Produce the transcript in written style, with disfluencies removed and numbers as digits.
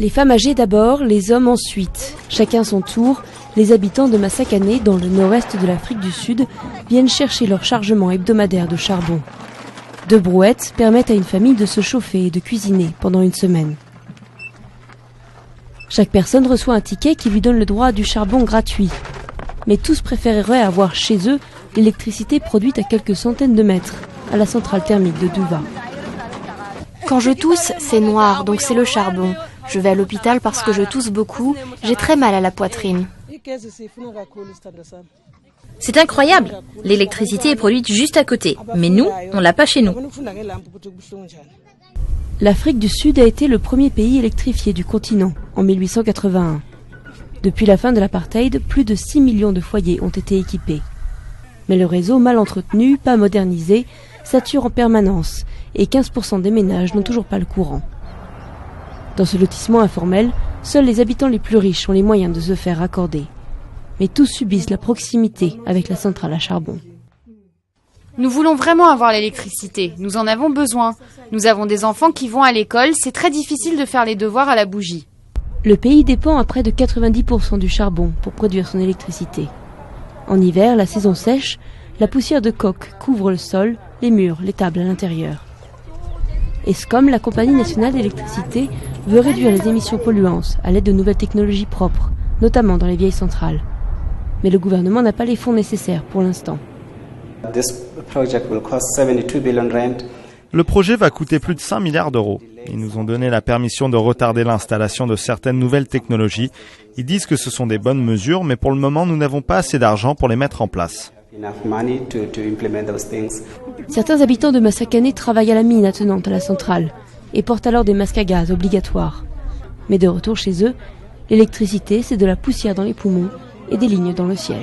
Les femmes âgées d'abord, les hommes ensuite. Chacun son tour, les habitants de Massakane, dans le nord-est de l'Afrique du Sud, viennent chercher leur chargement hebdomadaire de charbon. 2 brouettes permettent à une famille de se chauffer et de cuisiner pendant une semaine. Chaque personne reçoit un ticket qui lui donne le droit à du charbon gratuit. Mais tous préféreraient avoir chez eux l'électricité produite à quelques centaines de mètres, à la centrale thermique de Douva. Quand je tousse, c'est noir, donc c'est le charbon. Je vais à l'hôpital parce que je tousse beaucoup, j'ai très mal à la poitrine. C'est incroyable. L'électricité est produite juste à côté, mais nous, on l'a pas chez nous. L'Afrique du Sud a été le premier pays électrifié du continent en 1881. Depuis la fin de l'apartheid, plus de 6 millions de foyers ont été équipés. Mais le réseau mal entretenu, pas modernisé, sature en permanence et 15% des ménages n'ont toujours pas le courant. Dans ce lotissement informel, seuls les habitants les plus riches ont les moyens de se faire raccorder. Mais tous subissent la proximité avec la centrale à charbon. Nous voulons vraiment avoir l'électricité, nous en avons besoin. Nous avons des enfants qui vont à l'école, c'est très difficile de faire les devoirs à la bougie. Le pays dépend à près de 90% du charbon pour produire son électricité. En hiver, la saison sèche, la poussière de coke couvre le sol, les murs, les tables à l'intérieur. Eskom, la compagnie nationale d'électricité, veut réduire les émissions polluantes à l'aide de nouvelles technologies propres, notamment dans les vieilles centrales. Mais le gouvernement n'a pas les fonds nécessaires pour l'instant. Le projet va coûter plus de 5 milliards d'euros. Ils nous ont donné la permission de retarder l'installation de certaines nouvelles technologies. Ils disent que ce sont des bonnes mesures, mais pour le moment, nous n'avons pas assez d'argent pour les mettre en place. Certains habitants de Massakane travaillent à la mine attenante à la centrale et portent alors des masques à gaz obligatoires. Mais de retour chez eux, l'électricité, c'est de la poussière dans les poumons et des lignes dans le ciel.